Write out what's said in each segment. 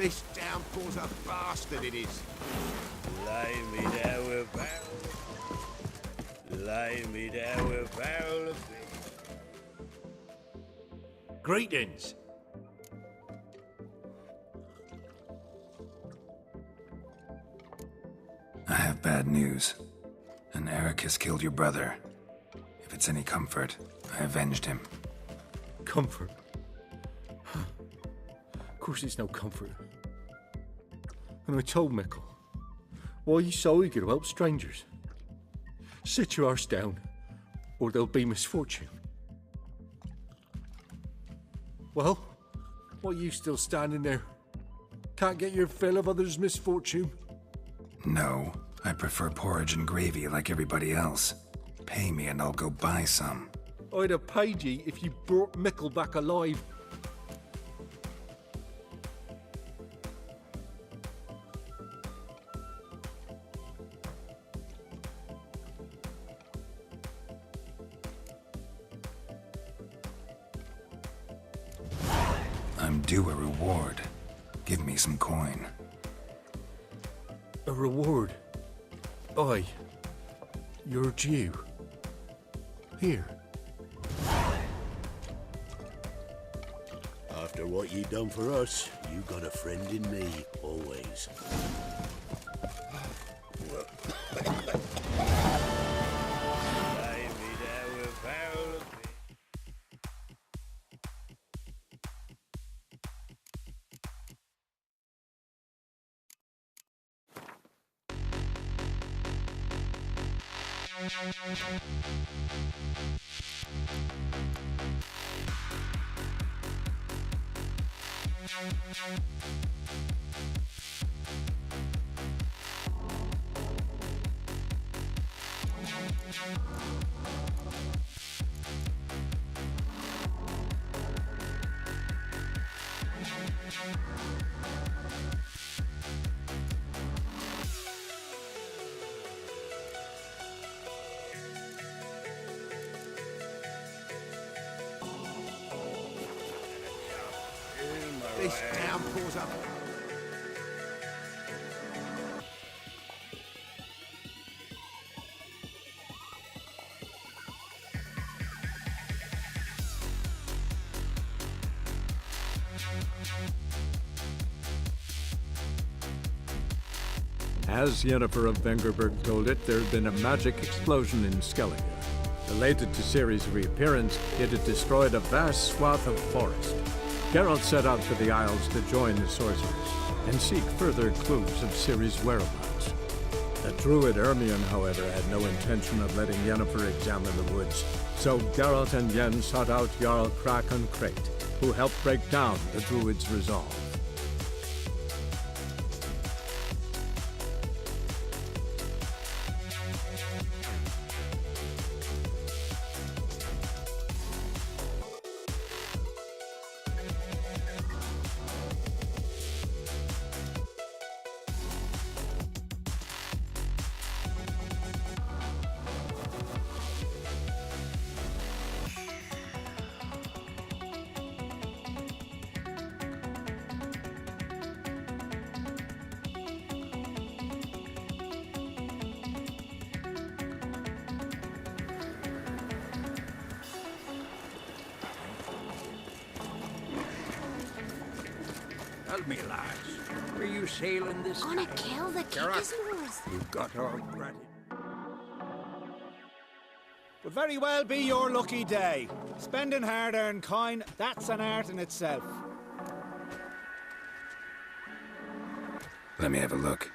This downpour's a bastard, it is. Lay me down with a barrel. Lay me down with a barrel of fish. Greetings. I have bad news. An Eric has killed your brother. If it's any comfort, I avenged him. Comfort? Of course it's no comfort. And I told Mickle, why are you so eager to help strangers? Sit your arse down, or there'll be misfortune. Well, what are you still standing there? Can't get your fill of others' misfortune? No, I prefer porridge and gravy like everybody else. Pay me and I'll go buy some. I'd have paid ye if you brought Mickle back alive. I'm due a reward. Give me some coin. A reward? Aye. You're due. Here. After what you done for us, you got a friend in me, always. Lay me down with a barrel of fish. This downpour's a... As Yennefer of Vengerberg told it, there had been a magic explosion in Skellige. Related to Ciri's reappearance, it had destroyed a vast swath of forest. Geralt set out for the Isles to join the sorcerers and seek further clues of Ciri's whereabouts. The druid Ermion, however, had no intention of letting Yennefer examine the woods, so Geralt and Yen sought out Jarl Krakon Crate, who helped break down the druid's resolve. Tell me, lads, were you sailing this Gonna time? kill the Kickers? You've got all credit. Would very well be your lucky day. Spending hard-earned coin, that's an art in itself. Let me have a look.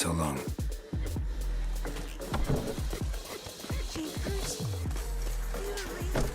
so long. Jeepers. You're real.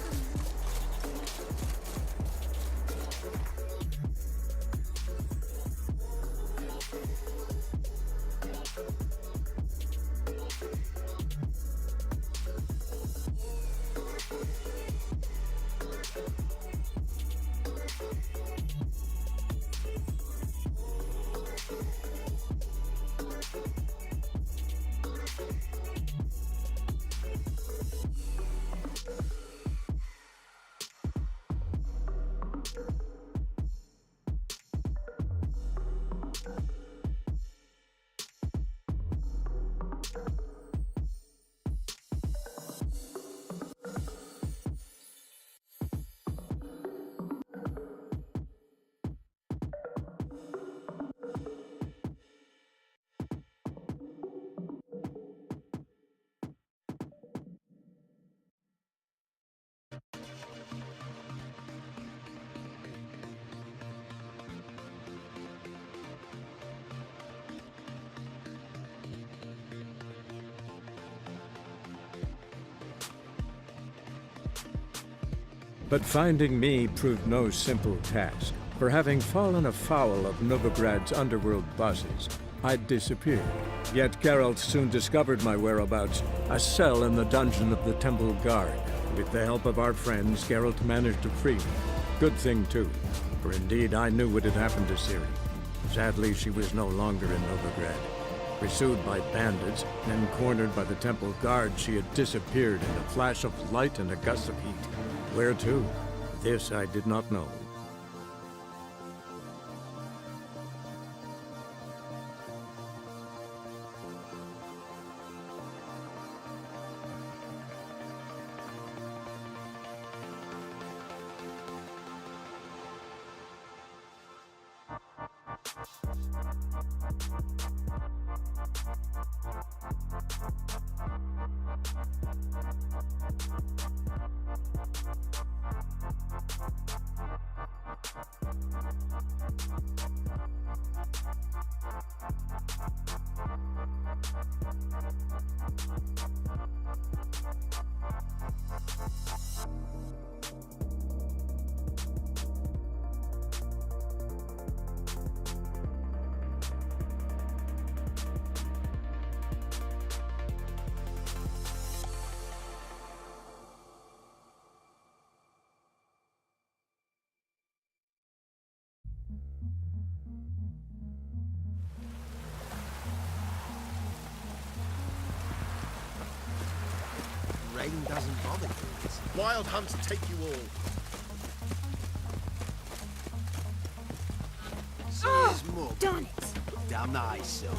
But finding me proved no simple task. For having fallen afoul of Novigrad's underworld bosses, I'd disappeared. Yet Geralt soon discovered my whereabouts, a cell in the dungeon of the Temple Guard. With the help of our friends, Geralt managed to free me. Good thing, too, for indeed I knew what had happened to Ciri. Sadly, she was no longer in Novigrad. Pursued by bandits, then cornered by the Temple Guard, she had disappeared in a flash of light and a gust of heat. Where to? This I did not know. Rain doesn't bother you. Wild hunts take you all. Here's more. Done it. Damn nice, so.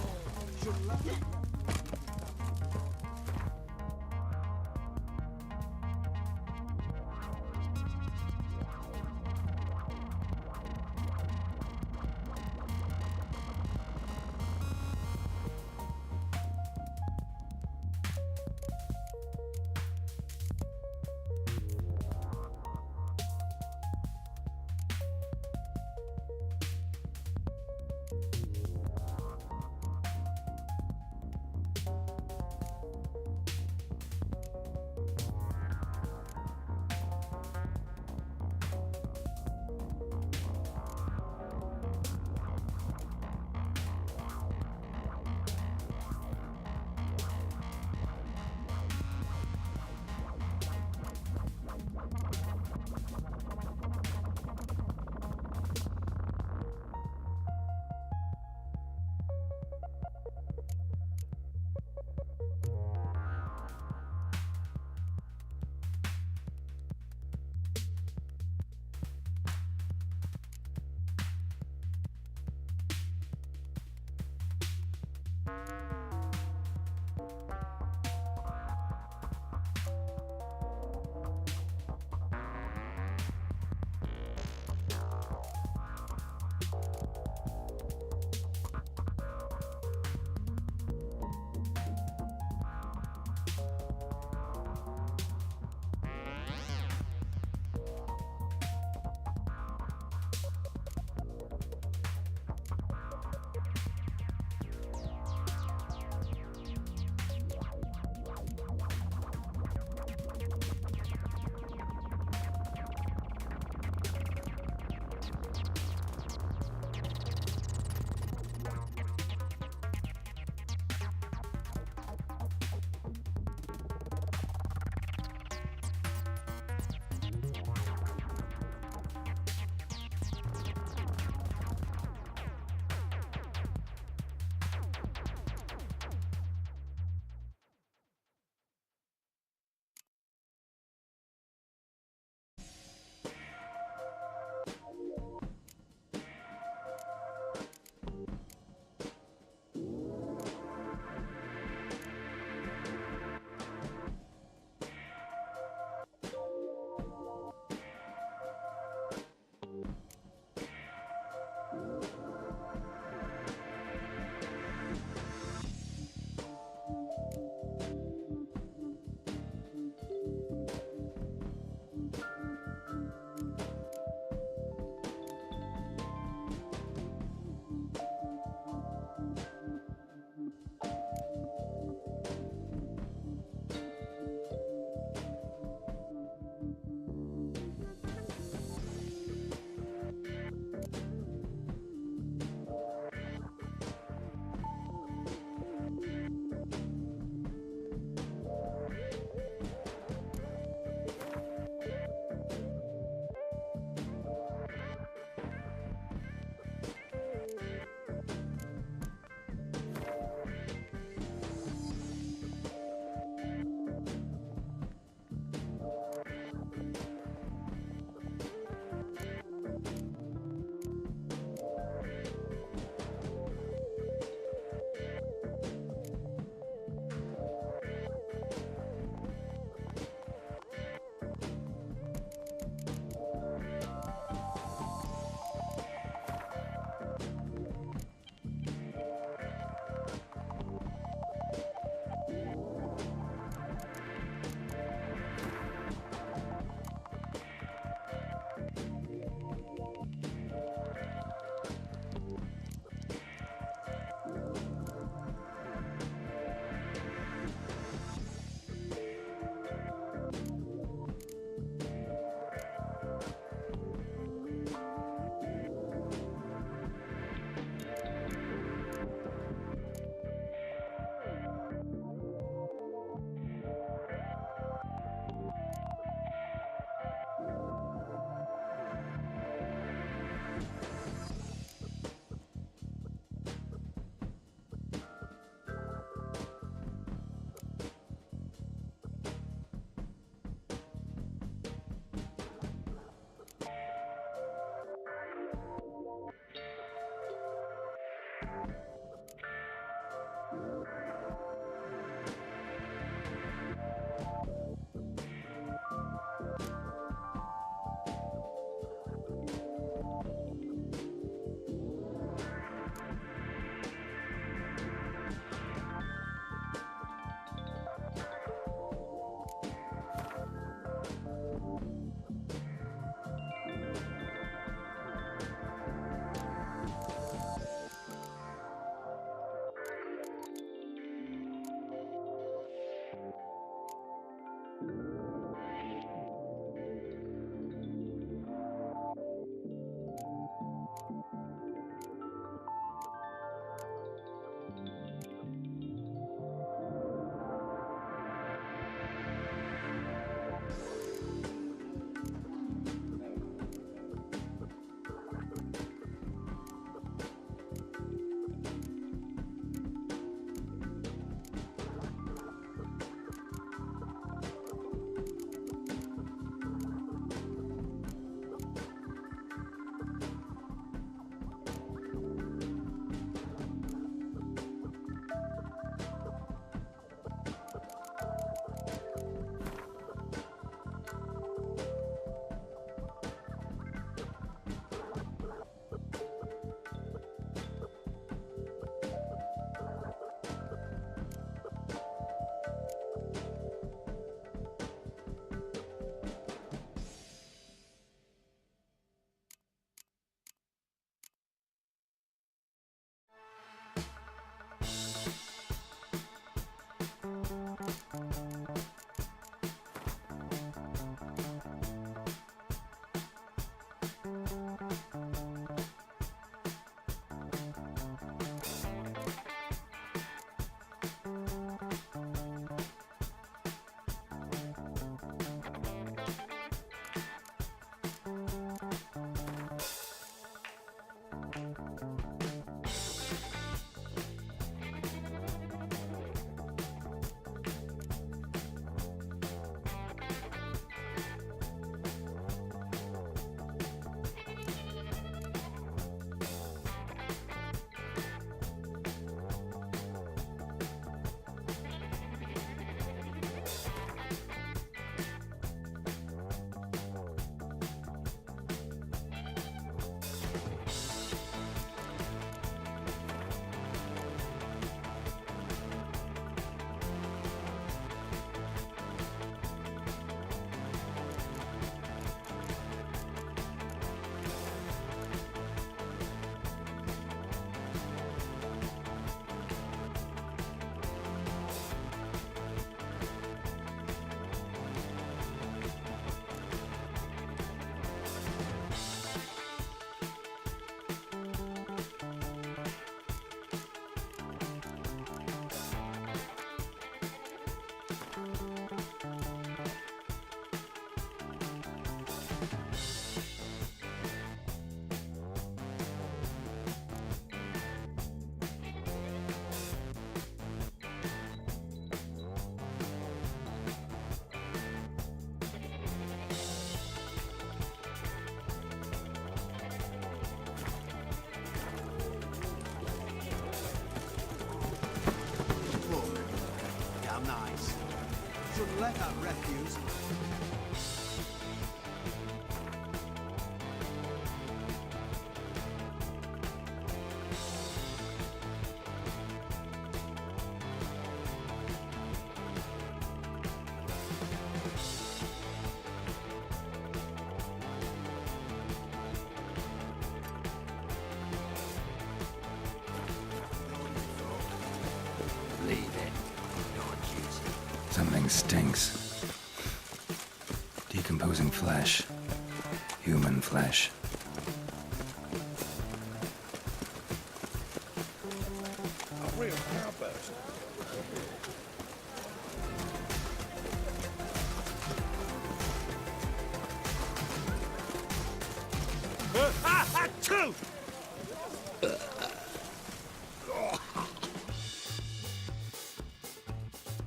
let out refuse. Leave it. Don't use it. Something stinks. Decomposing flesh. Human flesh. A real cowburst. Two!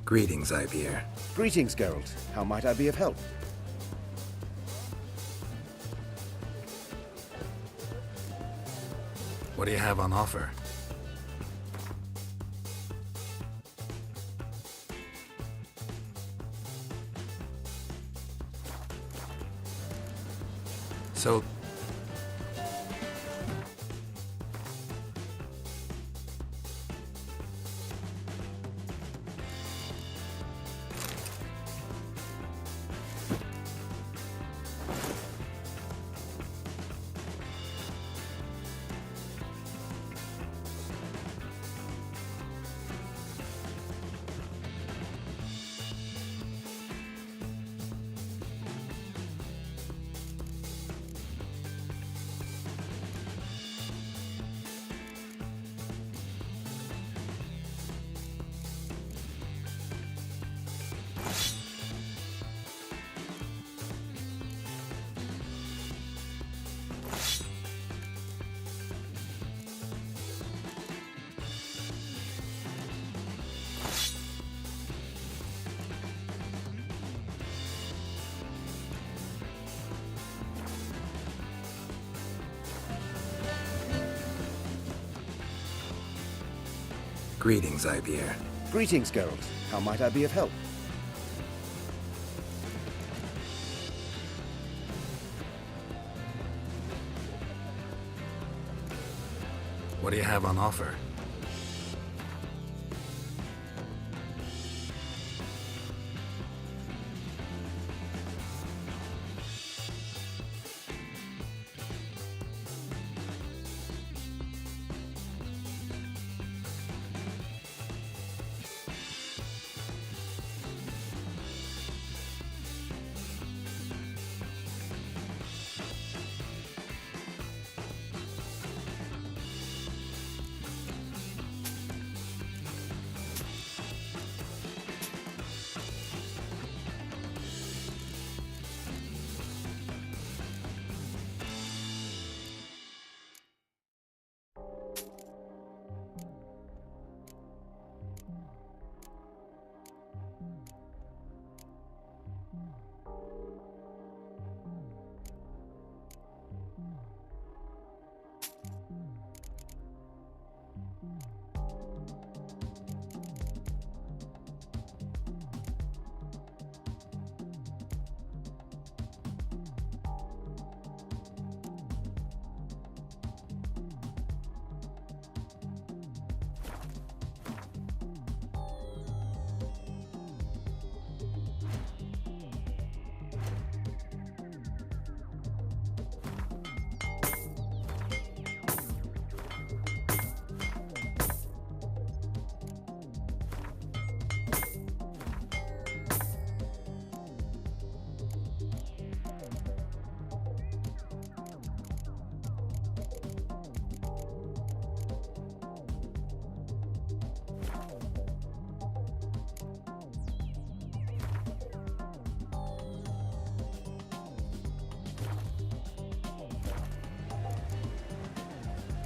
Greetings, Ivier. Greetings, Geralt. How might I be of help? What do you have on offer? So, greetings, Ivier. Greetings, Geralt. How might I be of help? What do you have on offer?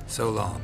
So long.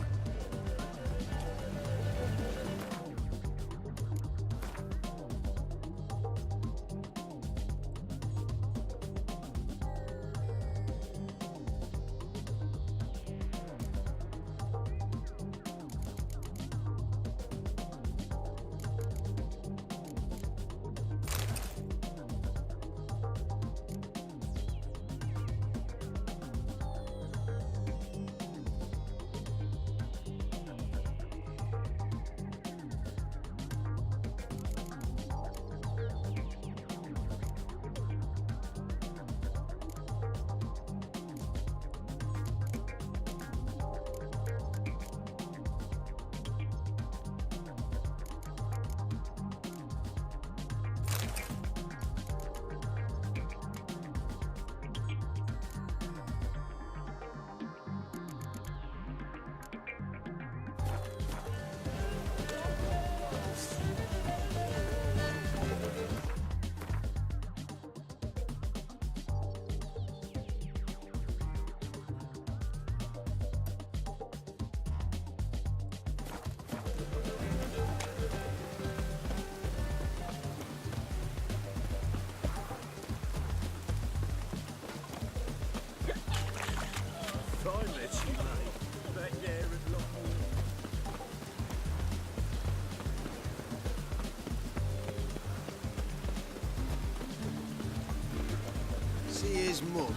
Time that you made. Back there at Lockwood. See his mug.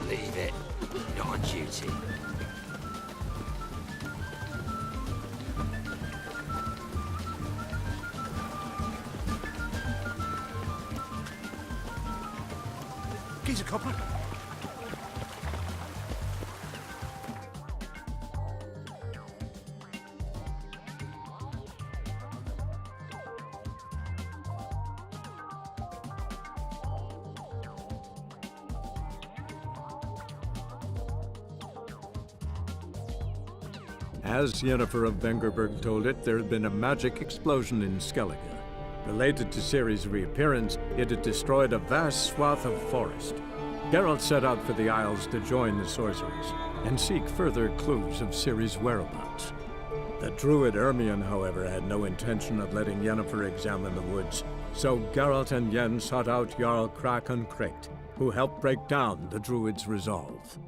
Leave it. Not on duty. Geezer copper. As Yennefer of Vengerberg told it, there had been a magic explosion in Skellige. Related to Ciri's reappearance, it had destroyed a vast swath of forest. Geralt set out for the Isles to join the sorcerers and seek further clues of Ciri's whereabouts. The druid Ermion, however, had no intention of letting Yennefer examine the woods, so Geralt and Yen sought out Jarl Krakon Krekt, who helped break down the druid's resolve.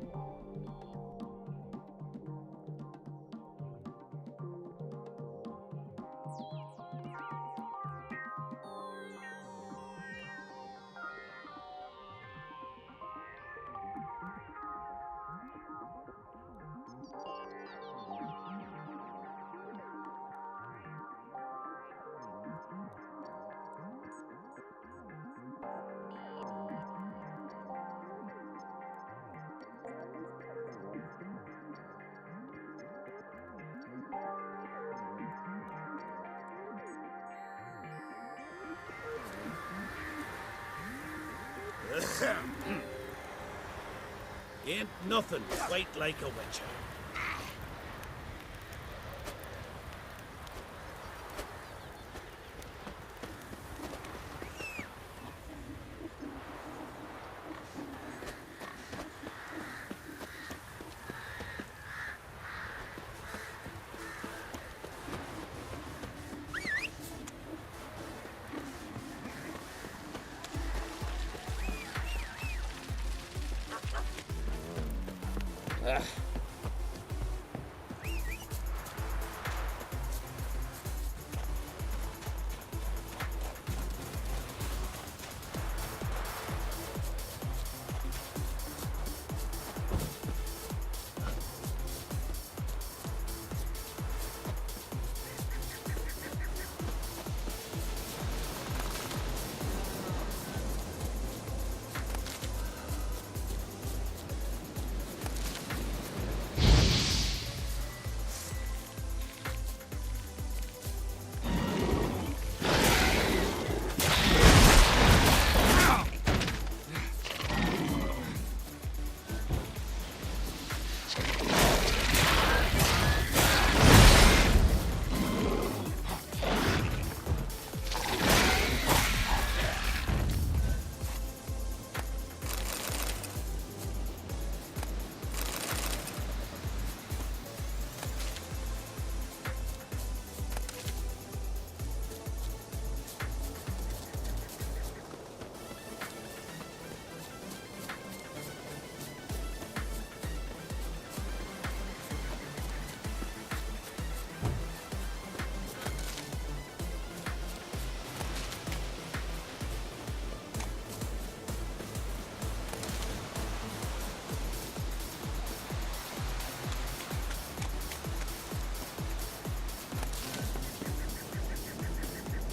Ain't nothing quite like a witcher.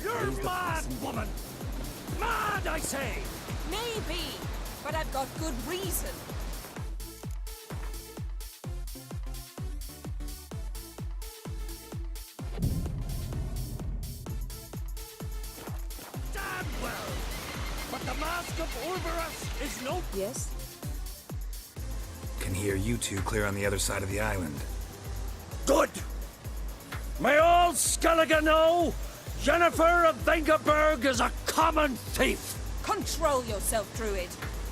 You're mad, woman! Mad, I say! Maybe, but I've got good reason. Damn well! But the Mask of Orberus is no... Yes? Can hear you two clear on the other side of the island. Good! May all Skellige know Jennifer of Vengerberg is a common thief! Control yourself, Druid.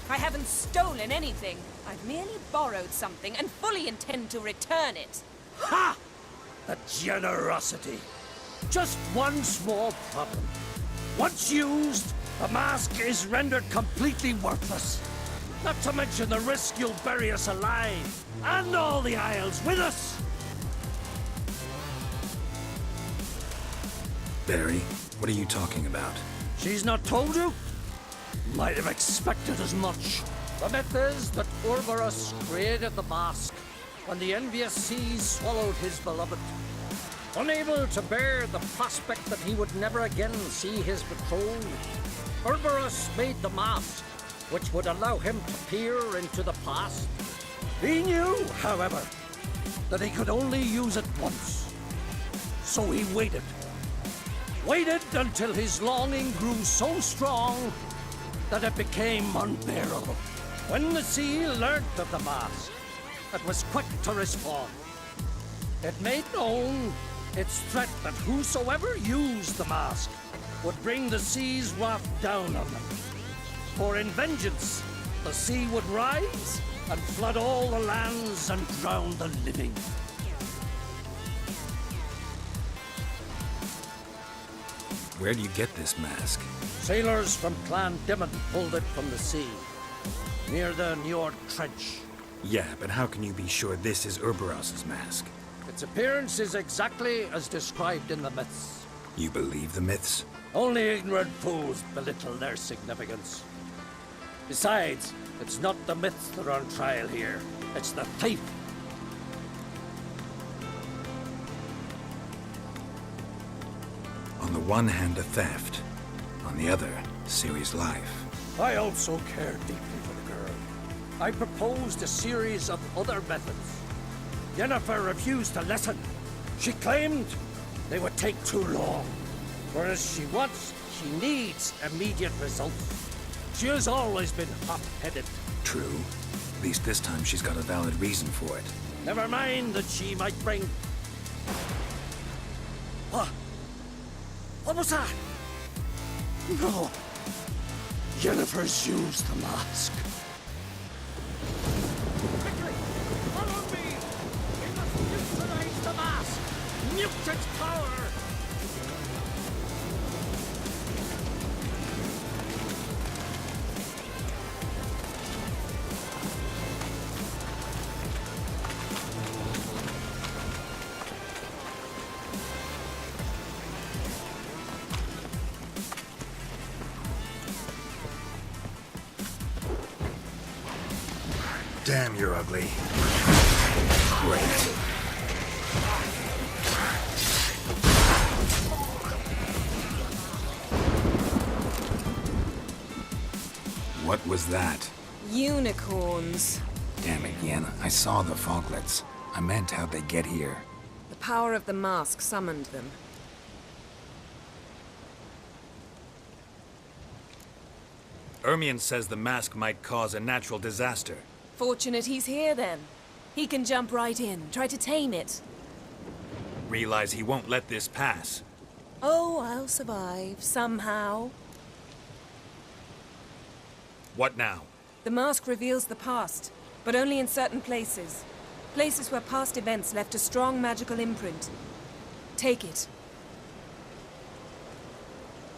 I haven't stolen anything. I've merely borrowed something and fully intend to return it. Ha! The generosity. Just one small problem. Once used, the mask is rendered completely worthless. Not to mention the risk you'll bury us alive, and all the Isles with us! Barry, what are you talking about? She's not told you? Might have expected as much. The myth is that Orberus created the mask when the envious seas swallowed his beloved. Unable to bear the prospect that he would never again see his betrothed, Orberus made the mask, which would allow him to peer into the past. He knew, however, that he could only use it once. So he waited. Waited until his longing grew so strong that it became unbearable. When the sea learnt of the mask, it was quick to respond. It made known its threat that whosoever used the mask would bring the sea's wrath down on them. For in vengeance, the sea would rise and flood all the lands and drown the living. Where do you get this mask? Sailors from Clan Dimon pulled it from the sea, near the Njord Trench. Yeah, but how can you be sure this is Urberos's mask? Its appearance is exactly as described in the myths. You believe the myths? Only ignorant fools belittle their significance. Besides, it's not the myths that are on trial here. It's the thief. On the one hand, a theft. On the other, Ciri's life. I also care deeply for the girl. I proposed a series of other methods. Yennefer refused to listen. She claimed they would take too long. Whereas she needs immediate results. She has always been hot-headed. True. At least this time she's got a valid reason for it. Never mind that she might bring... What? What was that? No. Yennefer's used the mask. Quickly! Follow me! We must neutralize the mask! Nuke its power! Damn, you're ugly. Great. What was that? Unicorns. Damn it, Yen. I saw the foglets. I meant how'd they get here. The power of the mask summoned them. Ermion says the mask might cause a natural disaster. Fortunate he's here, then. He can jump right in, try to tame it. Realize he won't let this pass. Oh, I'll survive, somehow. What now? The mask reveals the past, but only in certain places. Places where past events left a strong magical imprint. Take it.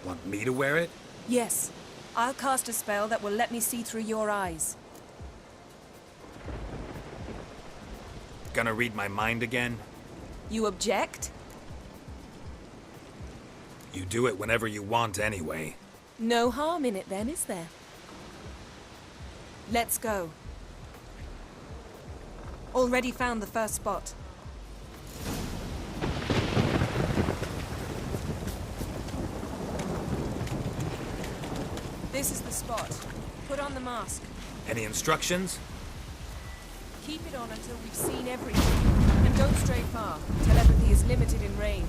Want me to wear it? Yes. I'll cast a spell that will let me see through your eyes. Gonna read my mind again? You object? You do it whenever you want anyway. No harm in it then, is there? Let's go. Already found the first spot. This is the spot. Put on the mask. Any instructions? Keep it on until we've seen everything. And don't stray far. Telepathy is limited in range.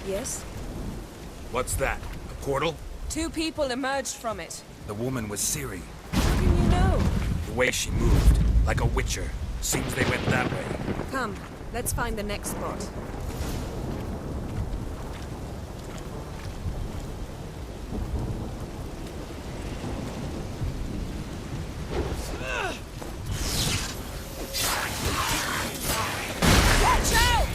Yes? What's that? A portal? 2 people emerged from it. The woman was Ciri. How can you know? The way she moved, like a witcher. Seems they went that way. Come, let's find the next spot. Watch out!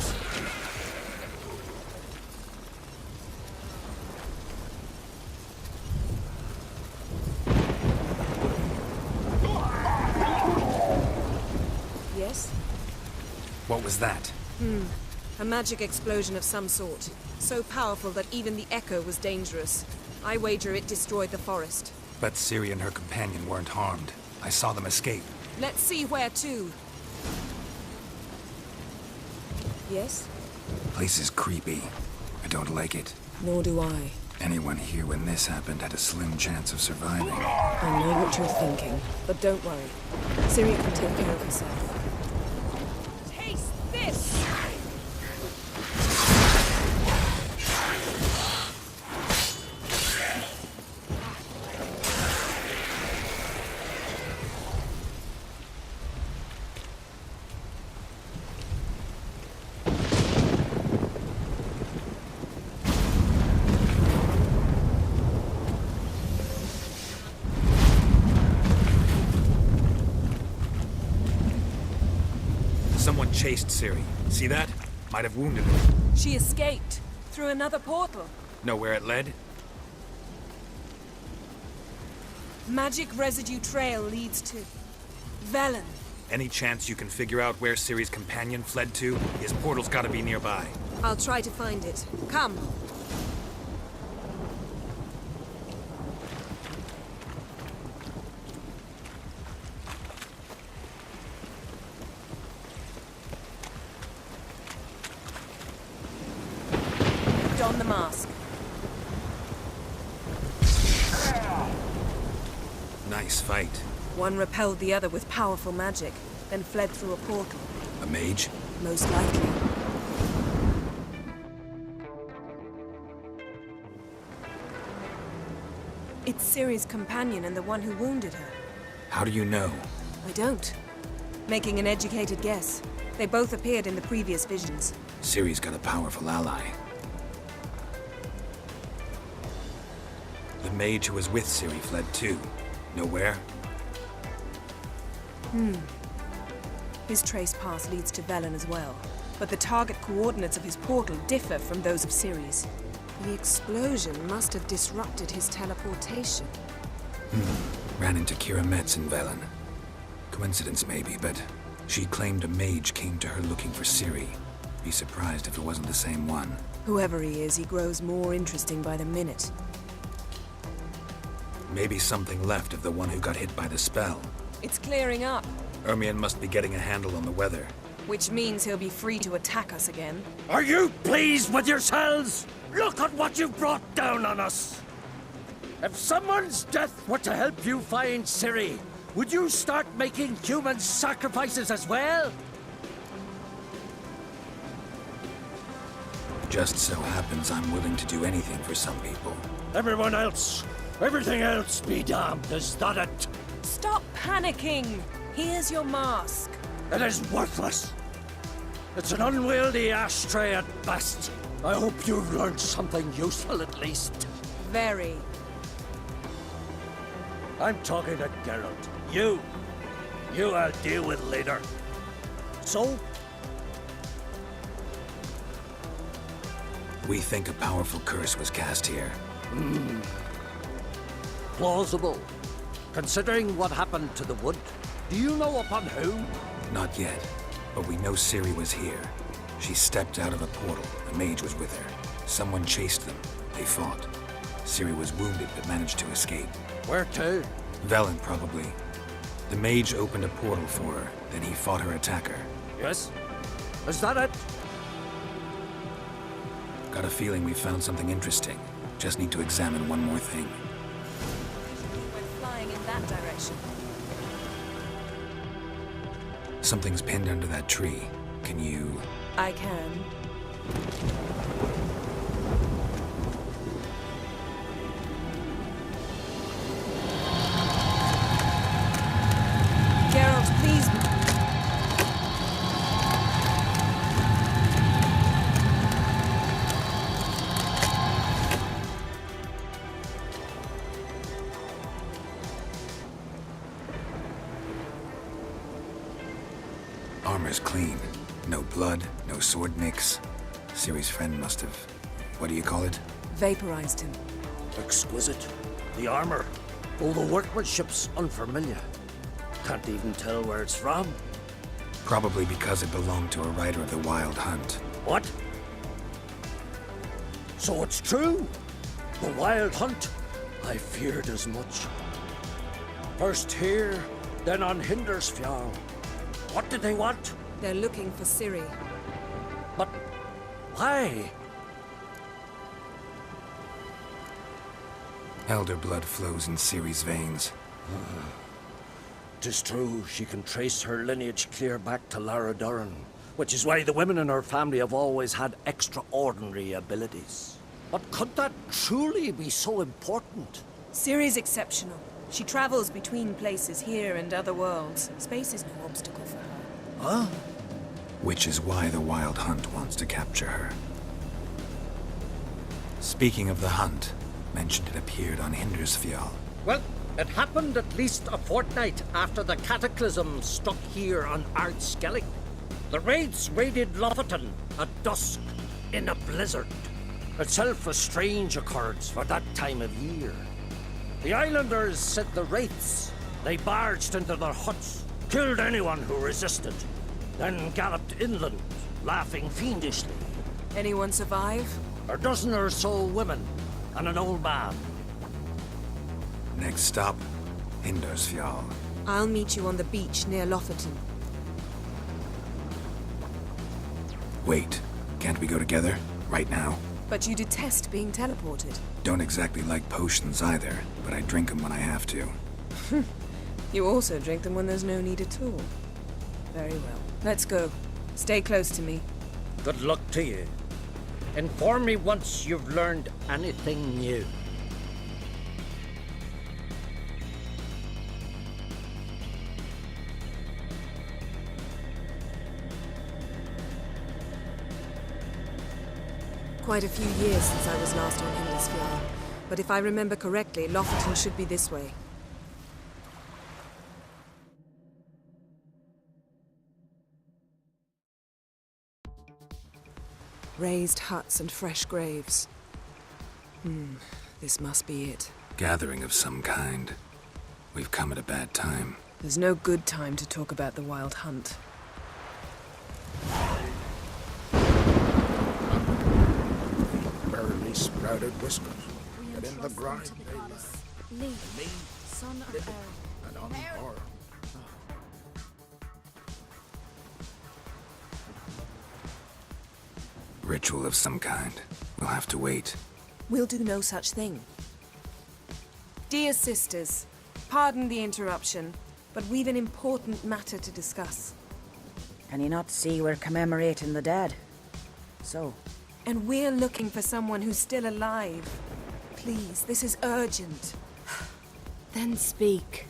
Yes? What was that? A magic explosion of some sort. So powerful that even the echo was dangerous. I wager it destroyed the forest. But Ciri and her companion weren't harmed. I saw them escape. Let's see where to. Yes? Place is creepy. I don't like it. Nor do I. Anyone here when this happened had a slim chance of surviving. I know what you're thinking, but don't worry. Ciri can take care of herself. Taste this! Someone chased Ciri. See that? Might have wounded her. She escaped through another portal. Know where it led? Magic residue trail leads to Velen. Any chance you can figure out where Ciri's companion fled to? His portal's gotta be nearby. I'll try to find it. Come. Don the mask. Nice fight. One repelled the other with powerful magic, then fled through a portal. A mage? Most likely. It's Ciri's companion and the one who wounded her. How do you know? I don't. Making an educated guess. They both appeared in the previous visions. Ciri's got a powerful ally. The mage who was with Ciri fled too. Know where? His trace path leads to Velen as well. But the target coordinates of his portal differ from those of Ciri's. The explosion must have disrupted his teleportation. Ran into Kira Metz in Velen. Coincidence maybe, but she claimed a mage came to her looking for Ciri. Be surprised if it wasn't the same one. Whoever he is, he grows more interesting by the minute. Maybe something left of the one who got hit by the spell. It's clearing up, Ermion must be getting a handle on the weather. which means he'll be free to attack us again. Are you pleased with yourselves? Look at what you've brought down on us! If someone's death were to help you find Ciri, would you start making human sacrifices as well? Just so happens I'm willing to do anything for some people. Everyone else, everything else be damned, is that it? Stop panicking! Here's your mask. It is worthless. It's an unwieldy ashtray at best. I hope you've learned something useful at least. Very. I'm talking to Geralt. You I'll deal with later. So, We think a powerful curse was cast here. plausible. Considering what happened to the wood, Do you know upon who? Not yet, but we know Ciri was here. She stepped out of a portal. A mage was with her. Someone chased them. They fought. Ciri was wounded but managed to escape. Where to? Velen, probably. The mage opened a portal for her, then he fought her attacker. Yes? Is that it? Got a feeling we found something interesting. Just need to examine one more thing. Went flying in that direction. Something's pinned under that tree. Can you... I can. Geralt, please. Armor's clean. No blood, no sword nicks. Ciri's friend must have... what do you call it? Vaporized him. Exquisite. The armor. All the workmanship's unfamiliar. Can't even tell where it's from. Probably because it belonged to a rider of the Wild Hunt. What? So it's true? The Wild Hunt? I feared as much. First here, then on Hindersfjall. What did they want? They're looking for Ciri. But why? Elder blood flows in Ciri's veins. 'Tis true, she can trace her lineage clear back to Lara Duran, which is why the women in her family have always had extraordinary abilities. But could that truly be so important? Ciri's exceptional. She travels between places here and other worlds. Space is no obstacle for her. Huh? Which is why the Wild Hunt wants to capture her. Speaking of the hunt, mentioned it appeared on Hindersfjall. Well, it happened at least a fortnight after the cataclysm struck here on Ardskellig. The raids raided Lofoten at dusk in a blizzard. Itself a strange occurrence for that time of year. The islanders sent the wraiths. They barged into their huts, killed anyone who resisted, then galloped inland, laughing fiendishly. Anyone survive? A dozen or so women and an old man. Next stop, Hindersfjall. I'll meet you on the beach near Lofoten. Wait, can't we go together? Right now? But you detest being teleported. Don't exactly like potions either, but I drink them when I have to. You also drink them when there's no need at all. Very well. Let's go. Stay close to me. Good luck to you. Inform me once you've learned anything new. Quite a few years since I was last on Hindersfjall. But if I remember correctly, Lofoten should be this way. Raised huts and fresh graves. This must be it. Gathering of some kind. We've come at a bad time. There's no good time to talk about the Wild Hunt. Barely sprouted whiskers, but in the grind they lie. Lee, son of Aaron. And on horror. Ritual of some kind. We'll have to wait. We'll do no such thing. Dear sisters, pardon the interruption, but we've an important matter to discuss. Can you not see we're commemorating the dead? So? And we're looking for someone who's still alive. Please, this is urgent. Then speak.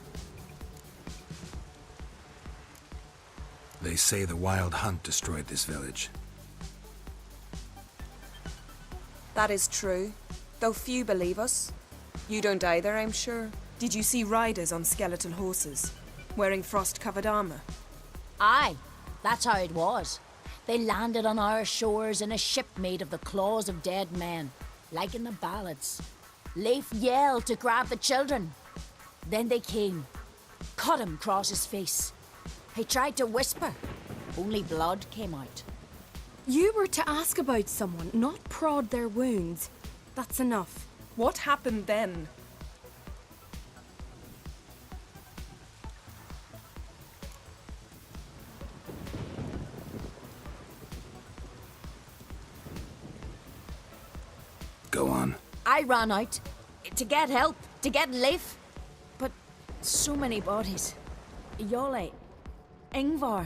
They say the Wild Hunt destroyed this village. That is true, though few believe us. You don't either, I'm sure. Did you see riders on skeletal horses, wearing frost-covered armor? Aye, that's how it was. They landed on our shores in a ship made of the claws of dead men, like in the ballads. Leif yelled to grab the children. Then they came, cut him across his face. He tried to whisper, only blood came out. You were to ask about someone, not prod their wounds. That's enough. What happened then? Go on. I ran out to get help, to get Leif. But so many bodies. Yole, Ingvar,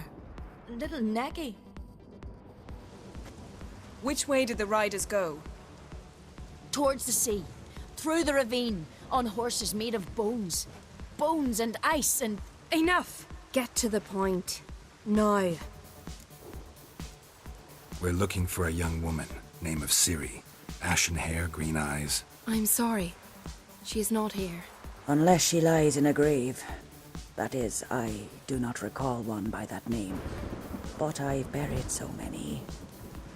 little Necky. Which way did the riders go? Towards the sea, through the ravine, on horses made of bones. Bones and ice and... Enough! Get to the point. Now. We're looking for a young woman, name of Ciri. Ashen hair, green eyes. I'm sorry. She is not here. Unless she lies in a grave. That is, I do not recall one by that name. But I've buried so many,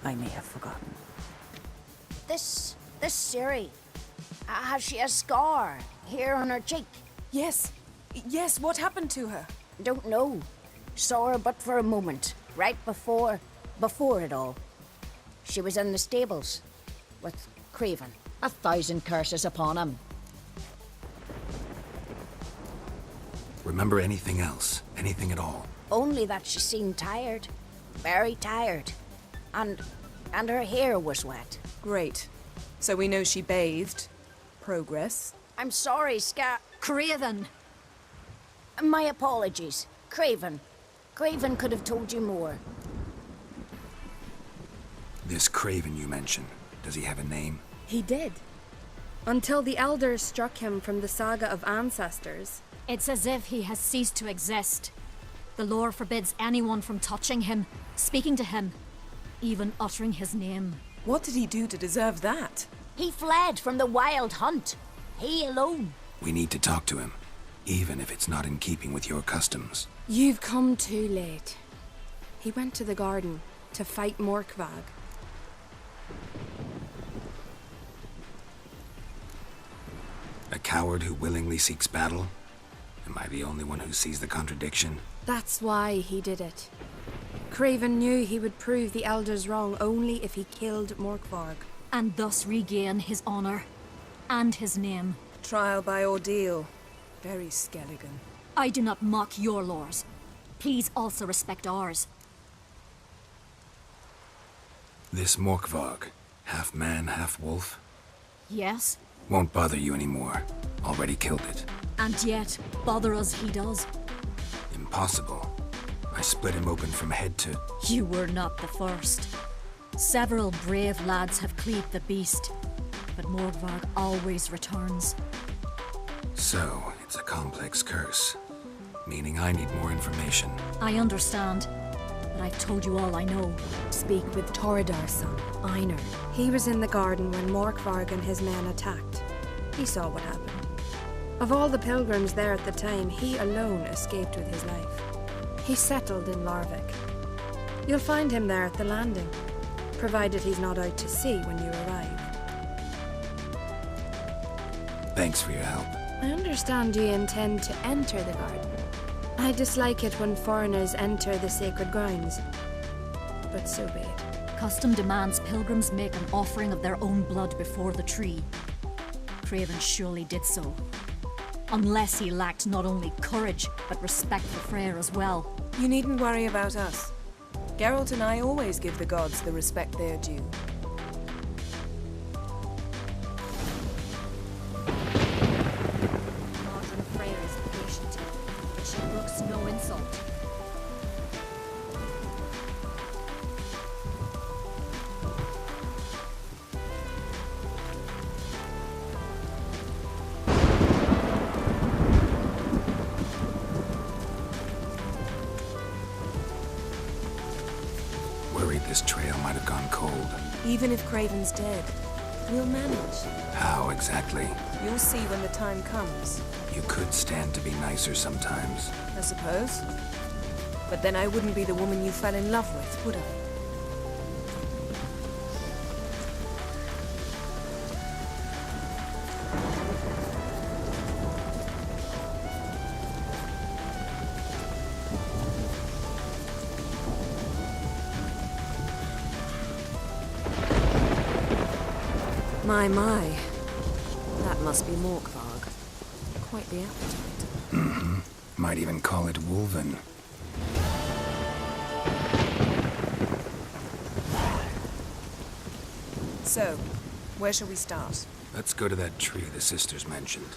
I may have forgotten. This Ciri, has she a scar here on her cheek? Yes. Yes, what happened to her? Don't know. Saw her but for a moment, right before it all. She was in the stables with Craven. 1,000 curses upon him. Remember anything else? Anything at all? Only that she seemed tired. Very tired. And her hair was wet. Great. So we know she bathed. Progress. I'm sorry, Craven. My apologies. Craven. Craven could have told you more. This Craven you mentioned, does he have a name? He did. Until the elders struck him from the saga of ancestors. It's as if he has ceased to exist. The lore forbids anyone from touching him, speaking to him, even uttering his name. What did he do to deserve that? He fled from the wild hunt. He alone. We need to talk to him, even if it's not in keeping with your customs. You've come too late. He went to the garden to fight Morkvag. A coward who willingly seeks battle? Am I the only one who sees the contradiction? That's why he did it. Craven knew he would prove the elders wrong only if he killed Morkvarg. And thus regain his honor and his name. Trial by ordeal. Very Skelligan. I do not mock your laws. Please also respect ours. This Morkvarg, half man, half wolf? Yes. Won't bother you anymore. Already killed it. And yet, bother us he does. Impossible. I split him open from head to... You were not the first. Several brave lads have cleaved the beast, but Morkvarg always returns. So, it's a complex curse. Meaning I need more information. I understand, but I've told you all I know. Speak with Torridar's son, Einar. He was in the garden when Morkvarg and his men attacked. He saw what happened. Of all the pilgrims there at the time, he alone escaped with his life. He settled in Larvik. You'll find him there at the landing, provided he's not out to sea when you arrive. Thanks for your help. I understand you intend to enter the garden. I dislike it when foreigners enter the sacred grounds, but so be it. Custom demands pilgrims make an offering of their own blood before the tree. Craven surely did so. Unless he lacked not only courage, but respect for Freyr as well. You needn't worry about us. Geralt and I always give the gods the respect they're due. Modern Freyr is patient, but she brooks no insult. This trail might have gone cold. Even if Craven's dead, we'll manage. How exactly? You'll see when the time comes. You could stand to be nicer sometimes. I suppose. But then I wouldn't be the woman you fell in love with, would I? My, my. That must be Morkvarg. Quite the appetite. Mm-hmm. Might even call it Wolven. So, where shall we start? Let's go to that tree the sisters mentioned.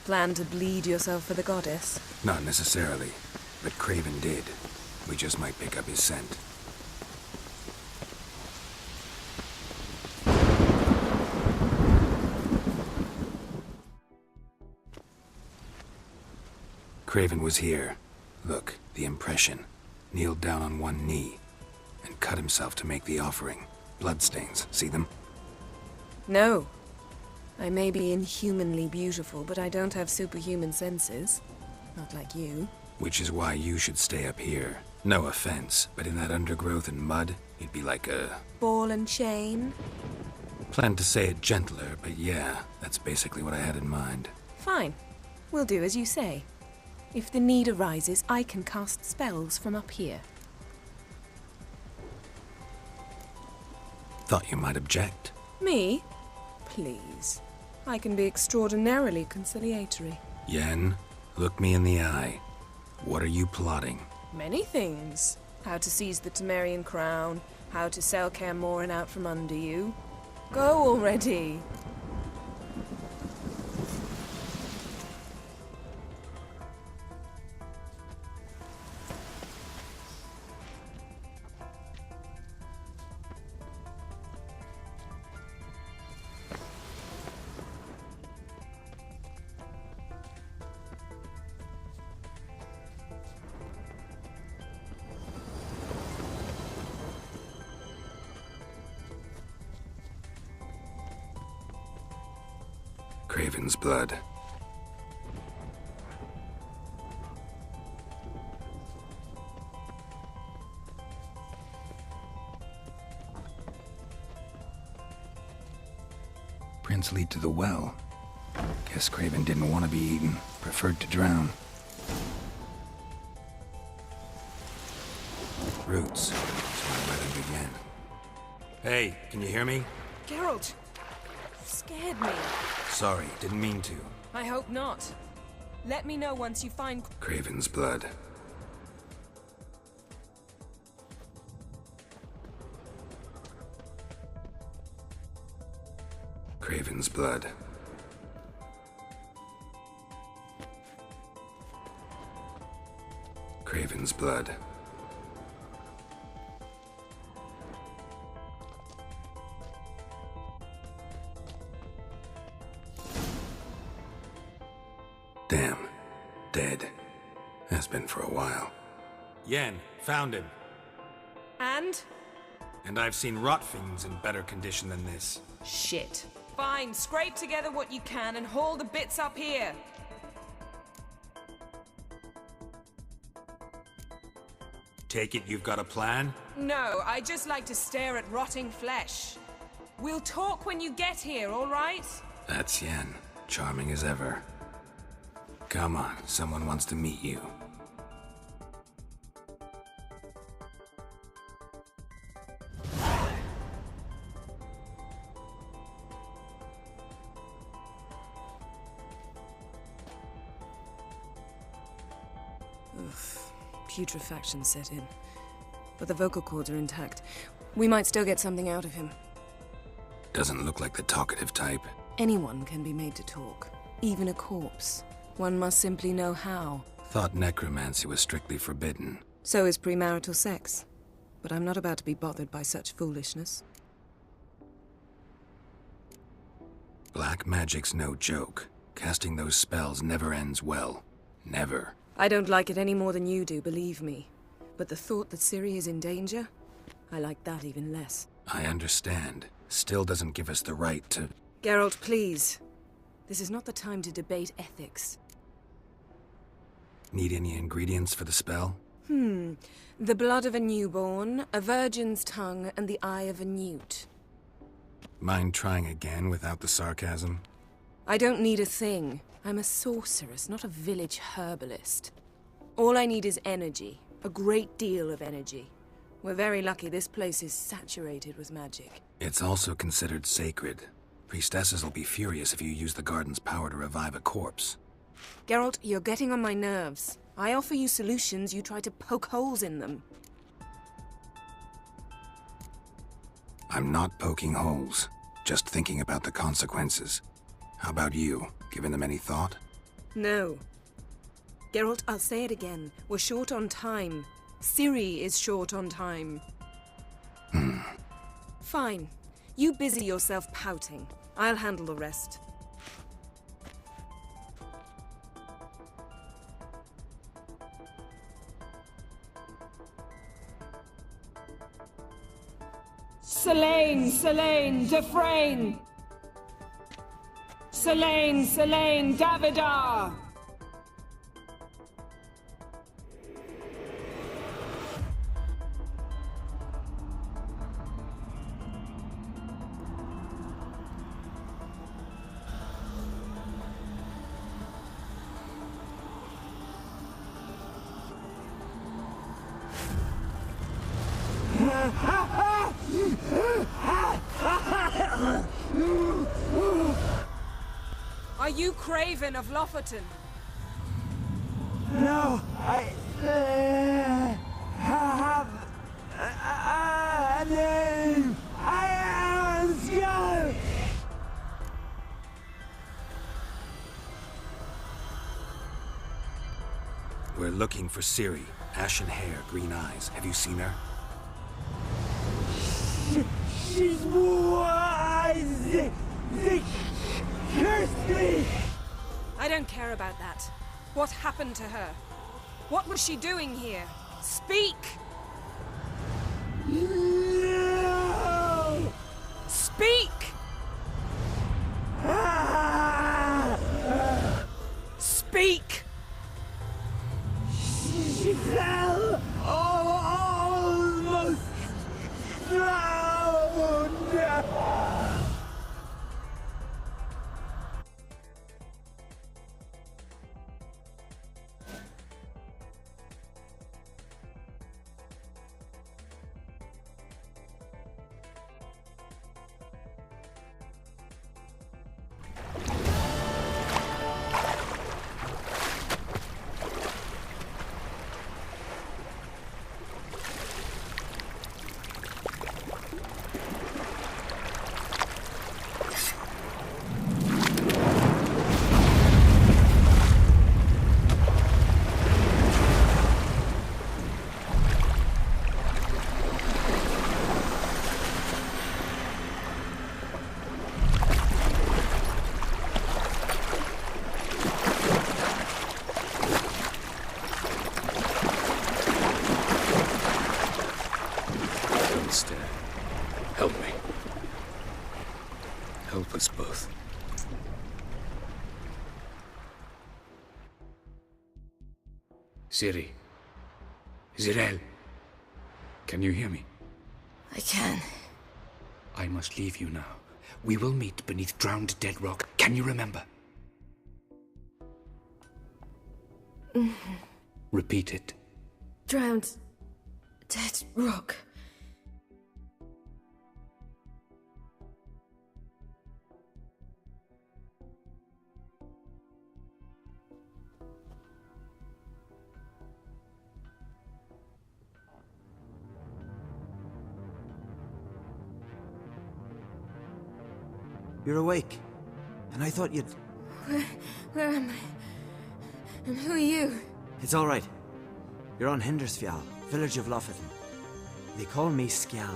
Plan to bleed yourself for the goddess? Not necessarily, but Craven did. We just might pick up his scent. Craven was here. Look, the impression. Kneeled down on one knee and cut himself to make the offering. Bloodstains, see them? No. I may be inhumanly beautiful, but I don't have superhuman senses. Not like you. Which is why you should stay up here. No offense, but in that undergrowth and mud, you'd be like a... Ball and chain? Planned to say it gentler, but yeah, that's basically what I had in mind. Fine. We'll do as you say. If the need arises, I can cast spells from up here. Thought you might object. Me? Please. I can be extraordinarily conciliatory. Yen, look me in the eye. What are you plotting? Many things. How to seize the Temerian crown, how to sell Kaer Morhen out from under you. Go already! Craven's blood. Prince lead to the well. Guess Craven didn't want to be eaten. Preferred to drown. Roots. That's why weather began. Hey, can you hear me? Geralt! Scared me. Sorry, didn't mean to. I hope not. Let me know once you find... Craven's blood. Craven's blood. Craven's blood. Damn. Dead. Has been for a while. Yen, found him. And? And I've seen rot fiends in better condition than this. Shit. Fine, scrape together what you can and haul the bits up here. Take it you've got a plan? No, I just like to stare at rotting flesh. We'll talk when you get here, all right? That's Yen. Charming as ever. Come on, someone wants to meet you. Putrefaction set in. But the vocal cords are intact. We might still get something out of him. Doesn't look like the talkative type. Anyone can be made to talk. Even a corpse. One must simply know how. Thought necromancy was strictly forbidden. So is premarital sex. But I'm not about to be bothered by such foolishness. Black magic's no joke. Casting those spells never ends well. Never. I don't like it any more than you do, believe me. But the thought that Ciri is in danger? I like that even less. I understand. Still doesn't give us the right to... Geralt, please. This is not the time to debate ethics. Need any ingredients for the spell? The blood of a newborn, a virgin's tongue, and the eye of a newt. Mind trying again without the sarcasm? I don't need a thing. I'm a sorceress, not a village herbalist. All I need is energy. A great deal of energy. We're very lucky this place is saturated with magic. It's also considered sacred. Priestesses will be furious if you use the garden's power to revive a corpse. Geralt, you're getting on my nerves. I offer you solutions, you try to poke holes in them. I'm not poking holes, just thinking about the consequences. How about you? Given them any thought? No. Geralt, I'll say it again. We're short on time. Ciri is short on time. Fine. You busy yourself pouting. I'll handle the rest. Selene, Selene, Defrain! Selene, Selene, Davidar! Are you Craven of Lofoten? No, I have a name. I am Skull. We're looking for Ciri. Ashen hair, green eyes. Have you seen her? She's wise. Curse me! I don't care about that. What happened to her? What was she doing here? Speak! No! Speak! Speak! She fell almost drowned! Help me. Help us both. Ciri. Zirael. Can you hear me? I can. I must leave you now. We will meet beneath drowned dead rock. Can you remember? Repeat it. Drowned. Dead rock. You're awake. And I thought you'd... Where am I? And who are you? It's all right. You're on Hindersfjall, village of Lofoten. They call me Skjal.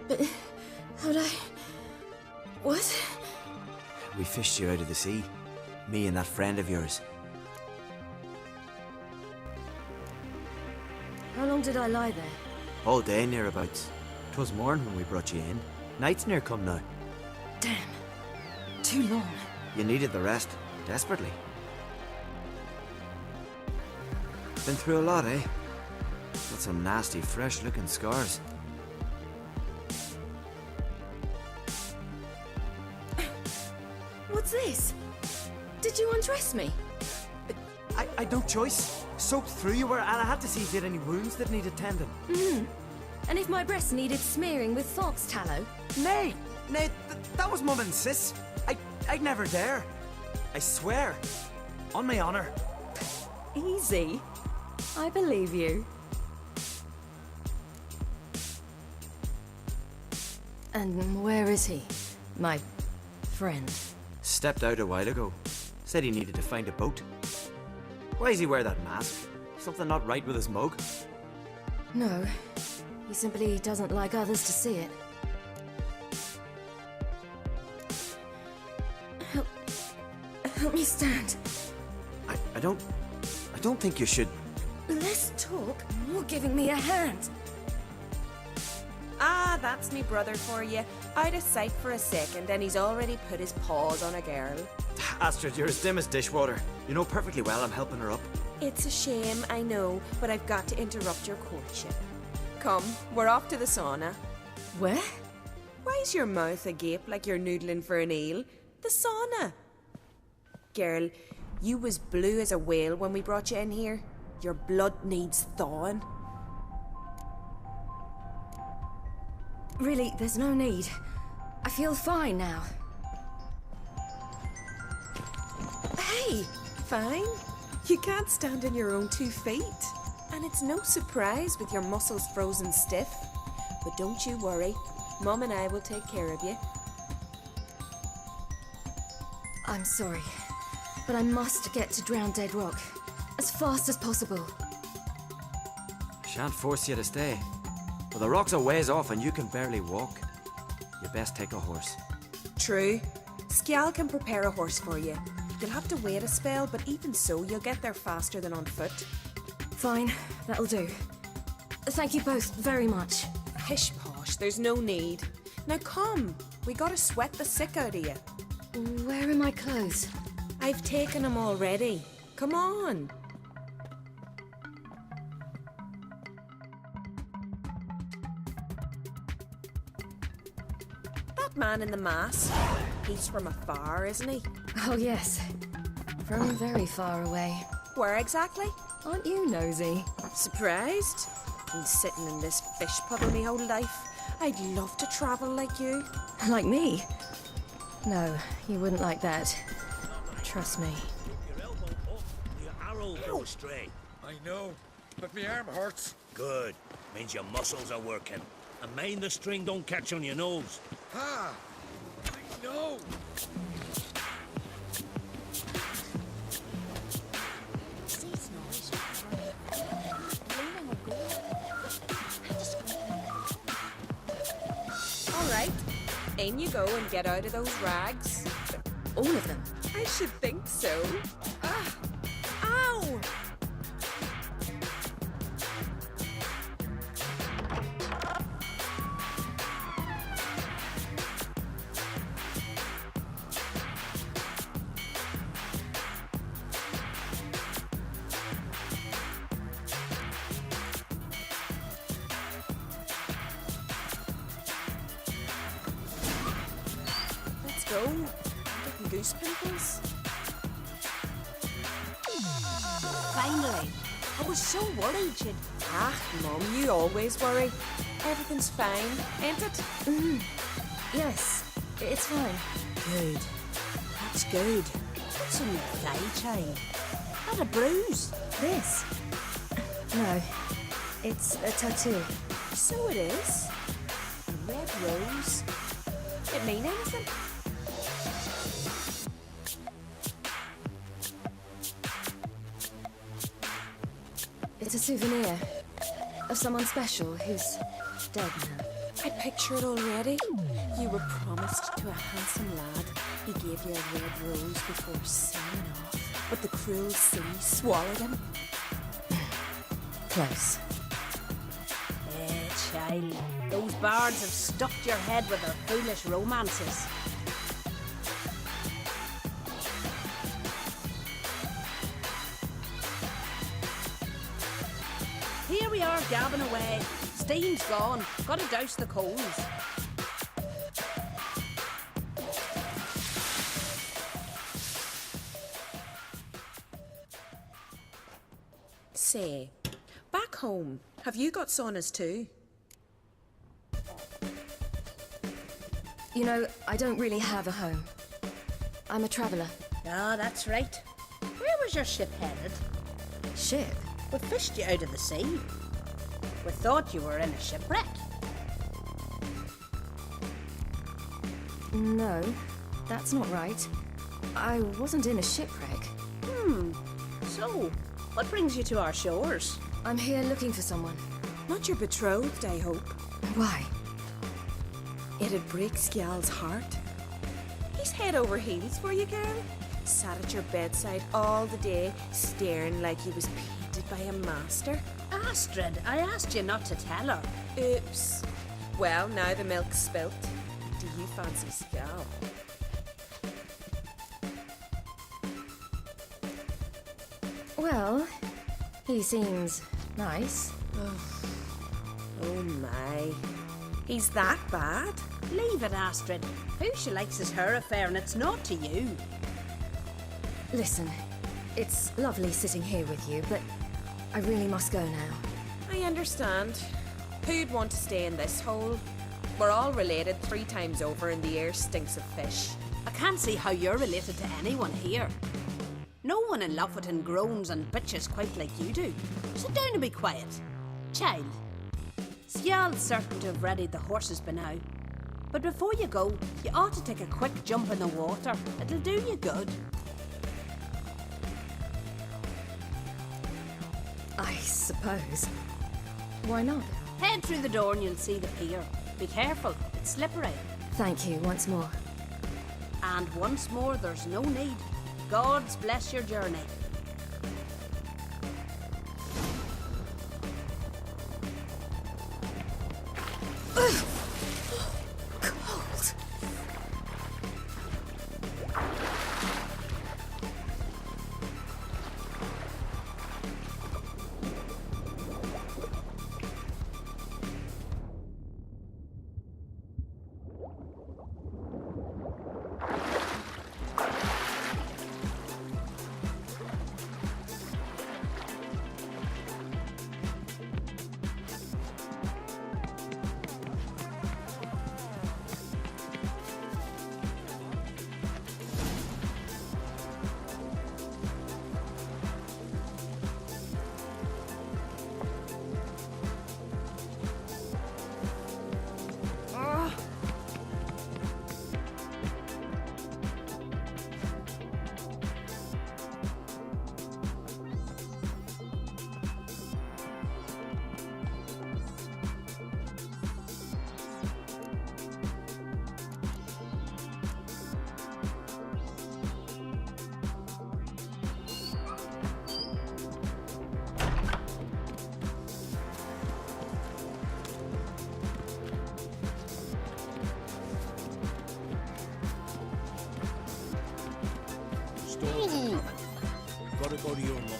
But how'd I... What? We fished you out of the sea. Me and that friend of yours. How long did I lie there? All day nearabouts. 'Twas morn when we brought you in. Night's near come now. Damn. Too long. You needed the rest. Desperately. Been through a lot, eh? Got some nasty, fresh-looking scars. What's this? Did you undress me? I'd no choice. Soaked through you were, and I had to see if you had any wounds that needed tending. And if my breasts needed smearing with fox tallow? Nay! Nay, that was Mum and Sis. I'd never dare. I swear. On my honor. Easy. I believe you. And where is he? My friend. Stepped out a while ago. Said he needed to find a boat. Why does he wear that mask? Something not right with his mug? No. He simply doesn't like others to see it. Help me stand. I don't think you should. Less talk, more giving me a hand. Ah, that's me brother for you. Out of sight for a second, and he's already put his paws on a girl. Astrid, you're as dim as dishwater. You know perfectly well I'm helping her up. It's a shame, I know, but I've got to interrupt your courtship. Come, we're off to the sauna. Where? Why's your mouth agape like you're noodling for an eel? The sauna. Girl, you was blue as a whale when we brought you in here. Your blood needs thawing. Really, there's no need. I feel fine now. Hey, fine? You can't stand on your own 2 feet. And it's no surprise with your muscles frozen stiff. But don't you worry. Mum and I will take care of you. I'm sorry, but I must get to Drowned Dead Rock as fast as possible. Shan't force you to stay. But the rock's a ways off and you can barely walk. You best take a horse. True. Skjal can prepare a horse for you. You'll have to wait a spell, but even so, you'll get there faster than on foot. Fine, that'll do. Thank you both very much. Pish posh, there's no need. Now come, we gotta sweat the sick out of you. Where are my clothes? I've taken them already. Come on. That man in the mask, he's from afar, isn't he? Oh yes, from very far away. Where exactly? Aren't you nosy? Surprised? Been sitting in this fish puddle me whole life. I'd love to travel like you. Like me? No, you wouldn't like that. Trust me. Your elbow up, your arrow go astray. I know, but my arm hurts. Good. Means your muscles are working. And mind the string don't catch on your nose. Ah! I know! Alright, in you go and get out of those rags. All of them? I should think so. Ah! Ow! Let's go. I'm getting goose pimples. Finally. I was so worried you'd... Ah, Mum, you always worry. Everything's fine, ain't it? Yes, it's fine. Good. That's good. What's in your thigh, child? Not a bruise. This? No, it's a tattoo. So it is. A red rose. It mean anything? It's a souvenir of someone special who's dead now. I picture it already. You were promised to a handsome lad. He gave you a red rose before sailing off, but the cruel sea swallowed him. Close. Child, those bards have stuffed your head with their foolish romances. Here we are gabbing away. Steam's gone. Gotta douse the coals. Say, back home, have you got saunas too? You know, I don't really have a home. I'm a traveller. Ah, that's right. Where was your ship headed? Ship? We fished you out of the sea. We thought you were in a shipwreck. No, that's not right. I wasn't in a shipwreck. So, what brings you to our shores? I'm here looking for someone. Not your betrothed, I hope. Why? It'd break Skjal's heart. He's head over heels for you, girl. Sat at your bedside all the day, staring like he was painted by a master. Astrid, I asked you not to tell her. Oops. Well, now the milk's spilt. Do you fancy Skjal? Well, he seems nice. Oh my. He's that bad? Leave it, Astrid. Who she likes is her affair, and it's not to you. Listen, it's lovely sitting here with you, but I really must go now. I understand. Who'd want to stay in this hole? We're all related 3 times over, and the air stinks of fish. I can't see how you're related to anyone here. No one in Lofoten groans and bitches quite like you do. Sit down and be quiet. Child, Skjal's certain to have readied the horses by now. But before you go, you ought to take a quick jump in the water. It'll do you good. I suppose. Why not? Head through the door and you'll see the pier. Be careful, it's slippery. Thank you once more. And once more, there's no need. Gods bless your journey. Cold. Gotta go to your mom.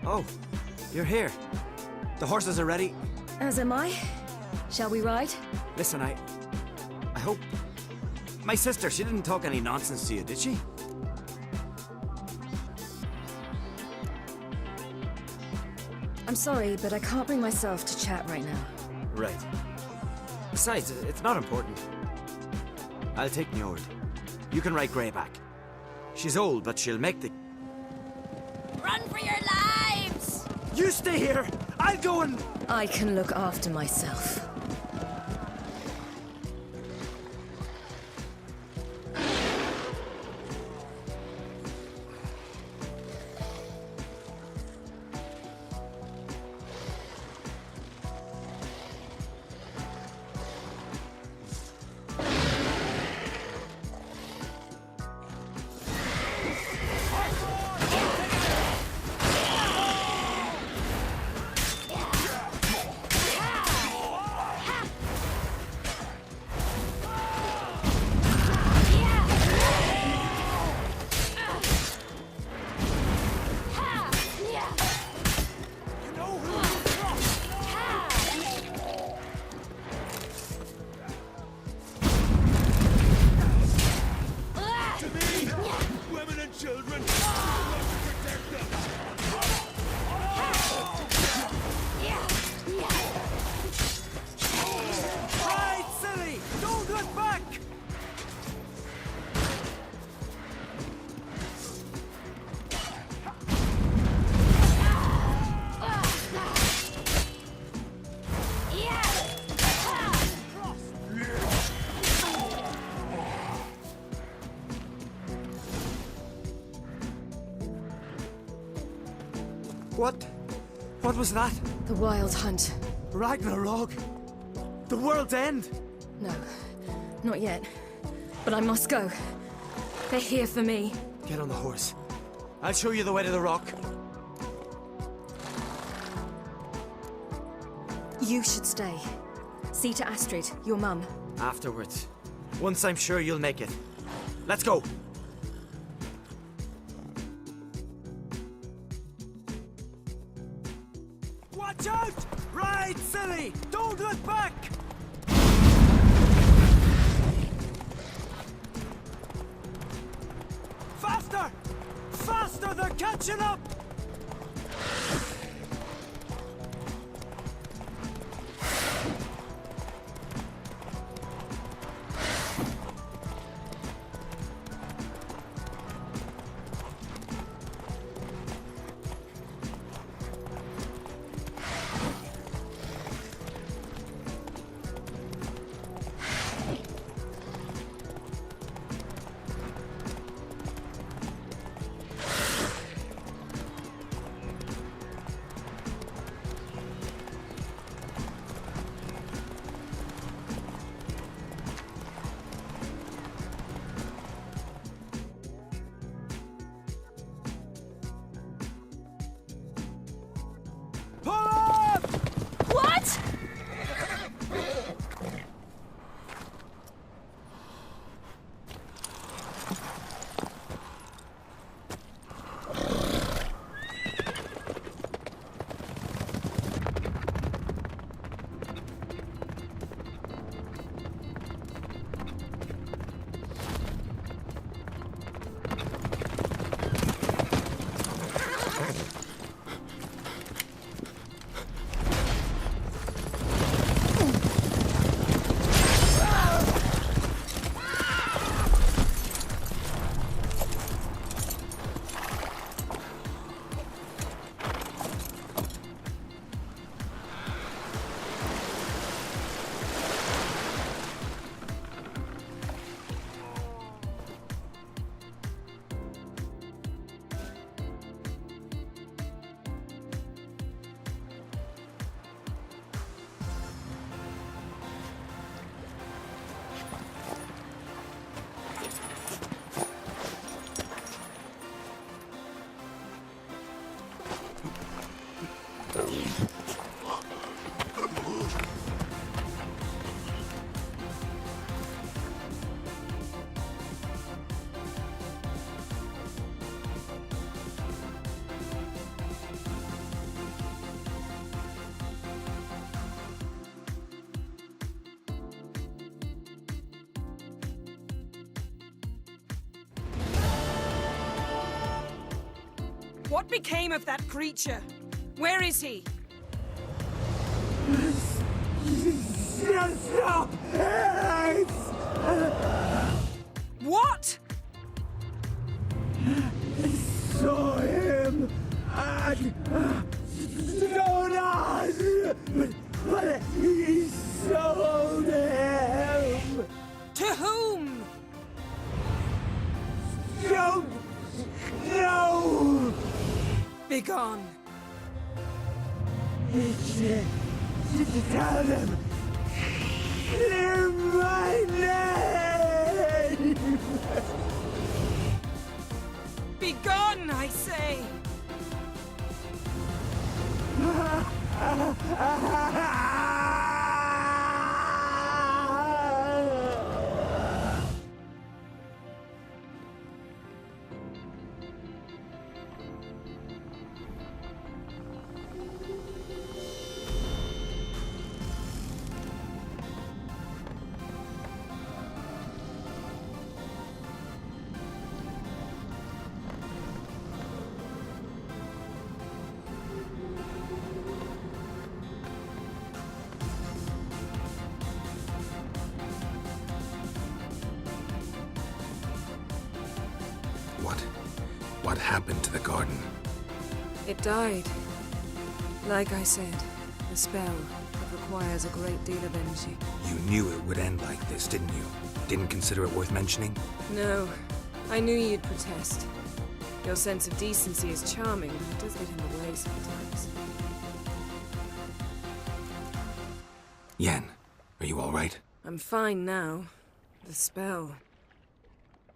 Oh, you're here. The horses are ready. As am I. Shall we ride? Listen, I hope... My sister, she didn't talk any nonsense to you, did she? I'm sorry, but I can't bring myself to chat right now. Right. Besides, it's not important. I'll take Njord. You can ride Greyback. She's old, but she'll make the... Run for your lives! You stay here! I'll go and... I can look after myself. What was that? The Wild Hunt. Ragnarok? The world's end? No, not yet. But I must go. They're here for me. Get on the horse. I'll show you the way to the rock. You should stay. See to Astrid, your mum. Afterwards. Once I'm sure you'll make it. Let's go! Watch out! Ride, silly! Don't look back! Faster! Faster! They're catching up! What became of that creature? Where is he? Stop! What? I saw him at Stonas, but he sold him. To whom? Don't know. Begone. Tell them. Clear my name. Begone, I say. What happened to the garden? It died. Like I said, a spell that requires a great deal of energy. You knew it would end like this, didn't you? Didn't consider it worth mentioning? No, I knew you'd protest. Your sense of decency is charming, but it does get in the way sometimes. Yen, are you all right? I'm fine now. The spell.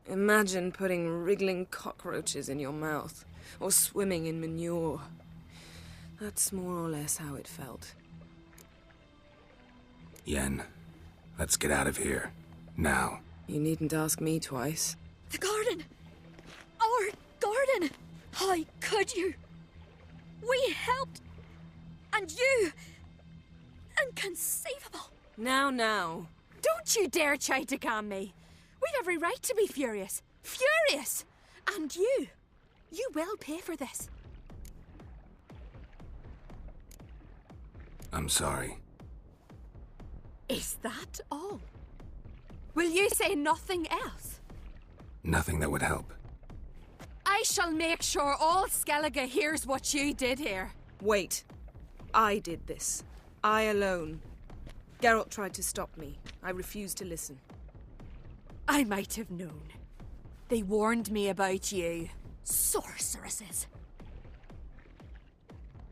Imagine putting wriggling cockroaches in your mouth, or swimming in manure. That's more or less how it felt. Yen, let's get out of here. Now. You needn't ask me twice. The garden! Our garden! How could you? We helped! And you! Inconceivable! Now. Don't you dare try to calm me. We've every right to be furious. Furious! And you will pay for this. I'm sorry. Is that all? Will you say nothing else? Nothing that would help. I shall make sure all Skellige hears what you did here. Wait. I did this. I alone. Geralt tried to stop me. I refused to listen. I might have known. They warned me about you. Sorceresses.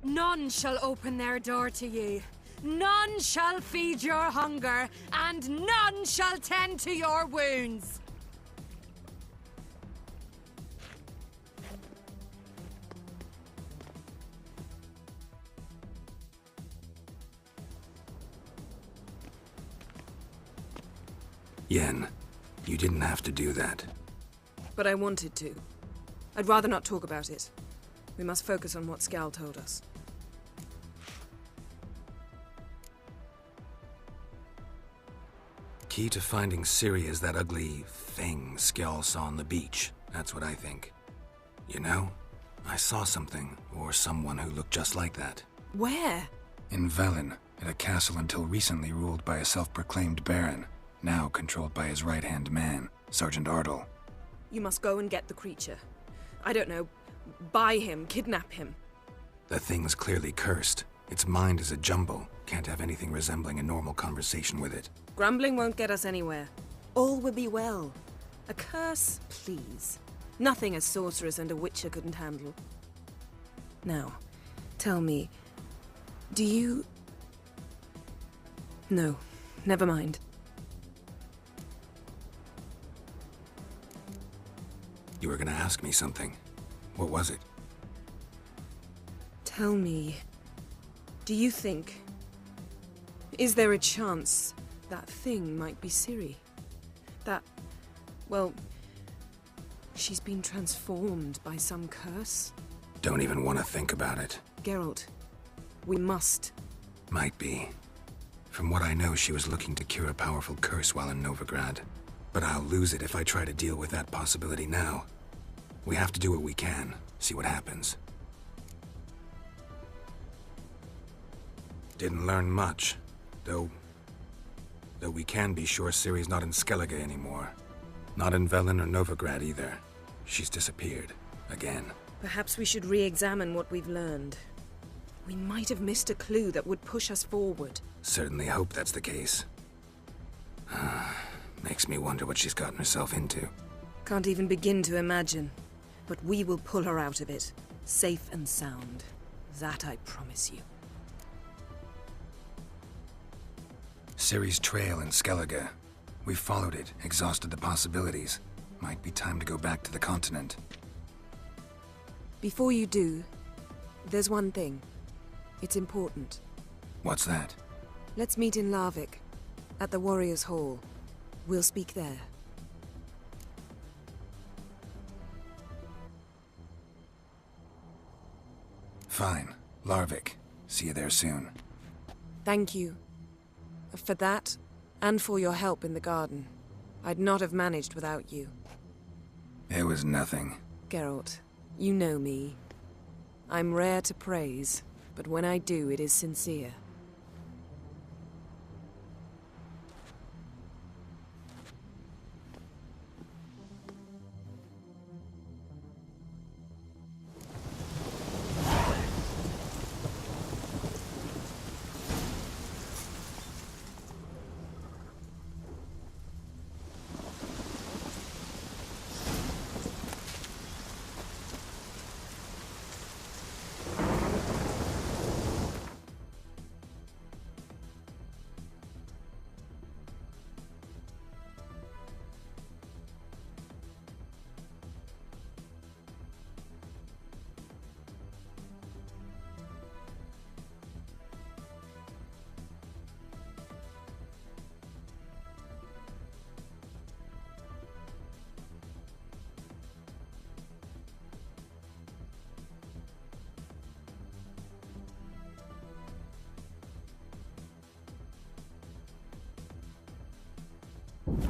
None shall open their door to you. None shall feed your hunger, and none shall tend to your wounds. Yen, you didn't have to do that. But I wanted to. I'd rather not talk about it. We must focus on what Skal told us. Key to finding Ciri is that ugly thing Skjall saw on the beach. That's what I think. You know, I saw something, or someone who looked just like that. Where? In Velen, at a castle until recently ruled by a self-proclaimed baron, now controlled by his right-hand man, Sergeant Ardle. You must go and get the creature. I don't know, buy him, kidnap him. The thing's clearly cursed. Its mind is a jumble. Can't have anything resembling a normal conversation with it. Grumbling won't get us anywhere. All will be well. A curse, please. Nothing a sorceress and a witcher couldn't handle. Now, tell me, do you... No, never mind. You were gonna ask me something. What was it? Tell me, do you think... Is there a chance that thing might be Ciri? That... well... she's been transformed by some curse? Don't even want to think about it. Geralt, we must. Might be. From what I know, she was looking to cure a powerful curse while in Novigrad. But I'll lose it if I try to deal with that possibility now. We have to do what we can, see what happens. Didn't learn much, though we can be sure Ciri's not in Skellige anymore. Not in Velen or Novigrad either. She's disappeared. Again. Perhaps we should re-examine what we've learned. We might have missed a clue that would push us forward. Certainly hope that's the case. Makes me wonder what she's gotten herself into. Can't even begin to imagine. But we will pull her out of it. Safe and sound. That I promise you. Ciri's trail in Skellige. We've followed it, exhausted the possibilities. Might be time to go back to the continent. Before you do, there's one thing. It's important. What's that? Let's meet in Larvik, at the Warriors' Hall. We'll speak there. Fine. Larvik. See you there soon. Thank you. For that, and for your help in the garden. I'd not have managed without you. It was nothing. Geralt, you know me. I'm rare to praise, but when I do, it is sincere.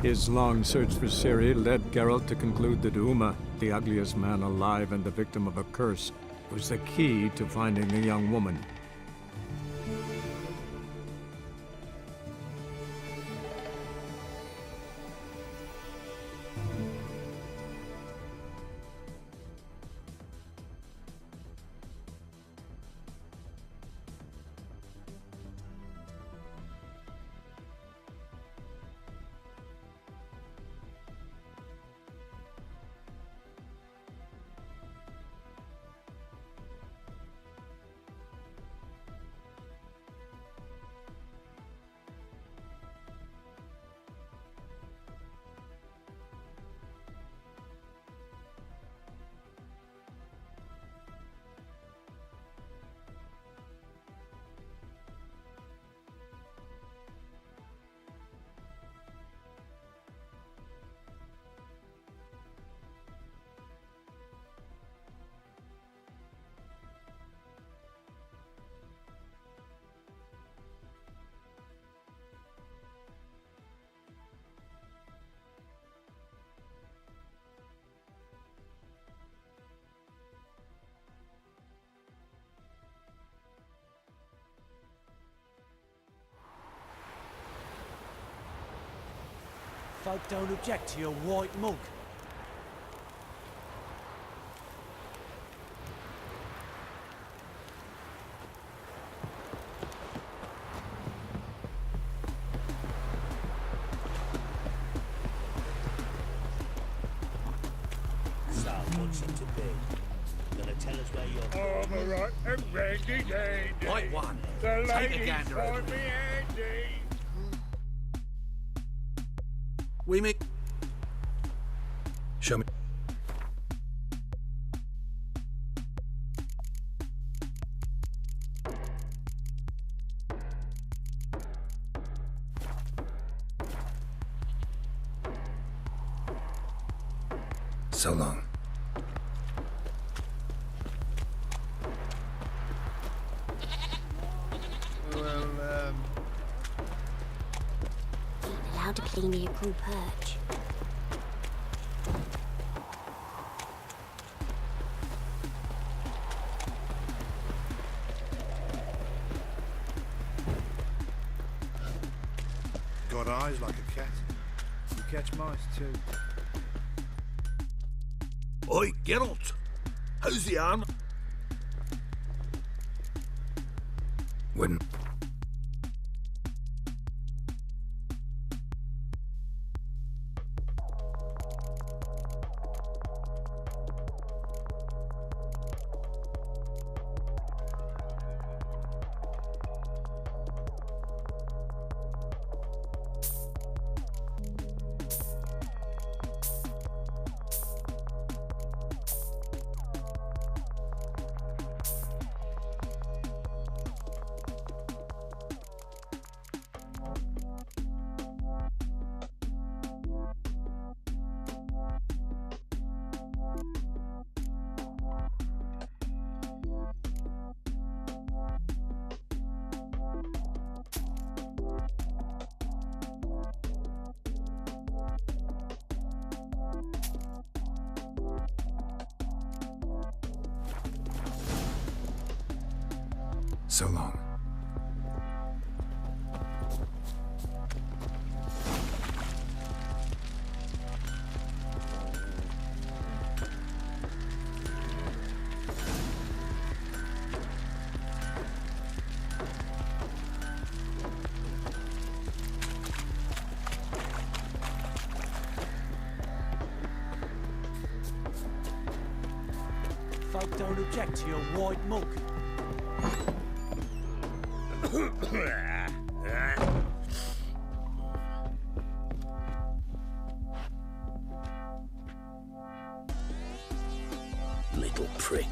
His long search for Ciri led Geralt to conclude that Uma, the ugliest man alive and the victim of a curse, was the key to finding the young woman. Folk don't object to your white mug. So, what's it to be? Gonna tell us where you're I'm alright and ready, dandy. White one. The Take a ladies gander find over me handy. We make... Show me. So long. Well, Allowed to clean me a cool perch. got eyes like a cat. You catch mice too. Oi, Geralt! How's the arm? Wouldn't. So long. Folk don't object to your white mug. Little prick.